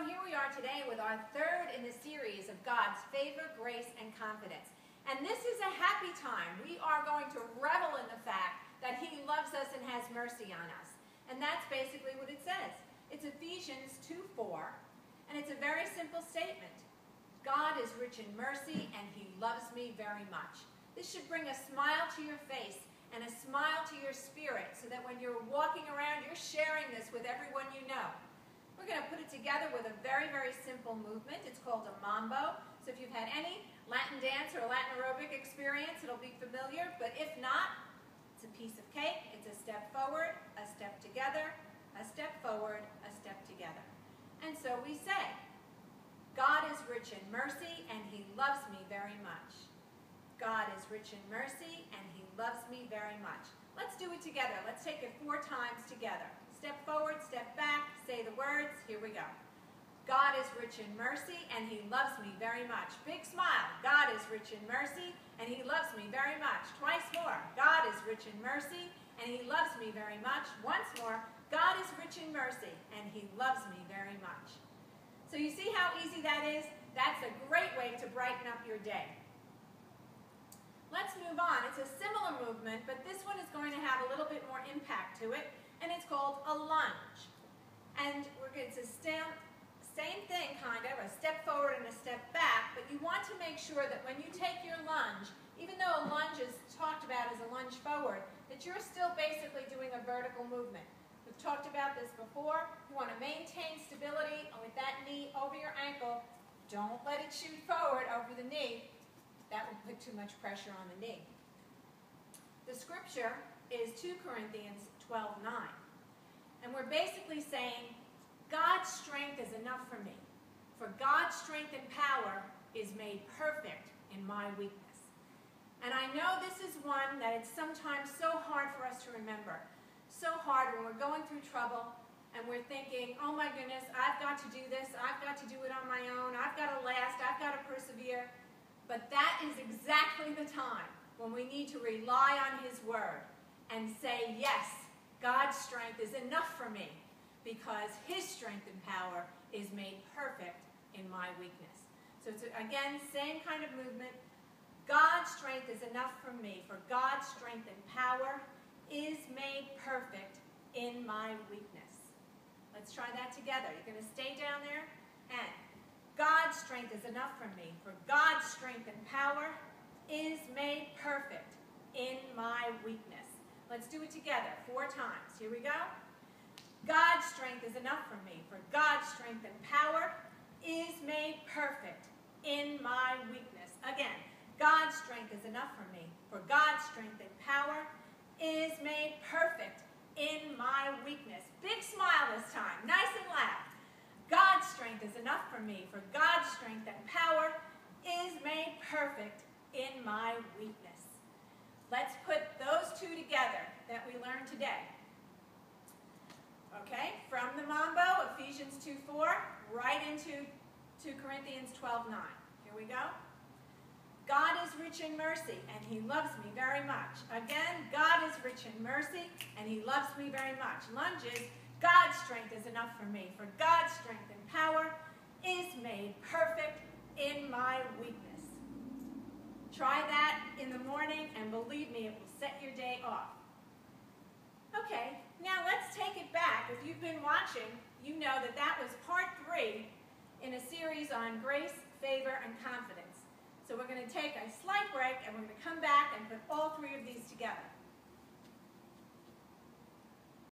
here we are today with our third in the series of God's favor, grace, and confidence. And this is a happy time. We are going to revel in the fact that He loves us and has mercy on us. And that's basically what it says. It's Ephesians 2:4, and it's a very simple statement. God is rich in mercy, and He loves me very much. This should bring a smile to your face and a smile to your spirit, so that when you're walking around, you're sharing this with everyone you know. We're going to put it together with a very, very simple movement. It's called a mambo. So if you've had any Latin dance or Latin aerobic experience, it'll be familiar. But if not, it's a piece of cake. It's a step forward, a step together, a step forward, a step together. And so we say, God is rich in mercy, and He loves me very much. God is rich in mercy, and He loves me very much. Let's do it together. Let's take it 4 times together. Step forward, step back, say the words. Here we go. God is rich in mercy, and He loves me very much. Big smile. God is rich in mercy, and He loves me very much. Twice more. God is rich in mercy, and He loves me very much. Once more. God is rich in mercy, and He loves me very much. So you see how easy that is? That's a great way to brighten up your day. Let's move on. It's a similar movement, but this one is going to have a little bit more impact to it, and it's called a lunge. And it's a same thing, kind of, a step forward and a step back, but you want to make sure that when you take your lunge, even though a lunge is talked about as a lunge forward, that you're still basically doing a vertical movement. We've talked about this before. You want to maintain stability with that knee over your ankle. Don't let it shoot forward over the knee. That will put too much pressure on the knee. The scripture is 2 Corinthians 12:9. And we're basically saying, God's strength is enough for me. For God's strength and power is made perfect in my weakness. And I know this is one that it's sometimes so hard for us to remember. So hard when we're going through trouble and we're thinking, oh my goodness, I've got to do this. I've got to do it on my own. I've got to last. I've got to persevere. But that is exactly the time when we need to rely on His Word and say, yes, God's strength is enough for me because His strength and power is made perfect in my weakness. So it's, again, same kind of movement. God's strength is enough for me, for God's strength and power is made perfect in my weakness. Let's try that together. You're going to stay down there, and God's strength is enough for me, for God's strength and power is made perfect in my weakness. Let's do it together 4 times. Here we go. God's strength is enough for me, for God's strength and power is made perfect in my weakness. Again, God's strength is enough for me, for God's strength and power is made perfect in my weakness. Big smile this time, nice and loud. God's strength is enough for me, for God's strength and power is made perfect in my weakness. Let's put those 2 together that we learned today. Okay, from the mambo, Ephesians 2:4, right into 2 Corinthians 12:9. Here we go. God is rich in mercy, and He loves me very much. Again, God is rich in mercy, and He loves me very much. Lunges, God's strength is enough for me, for God's strength and power is made perfect in my weakness. Try that in the morning, and believe me, it will set your day off. Okay, now let's take it back. If you've been watching, you know that that was part 3 in a series on grace, favor, and confidence. So we're going to take a slight break, and we're going to come back and put all 3 of these together.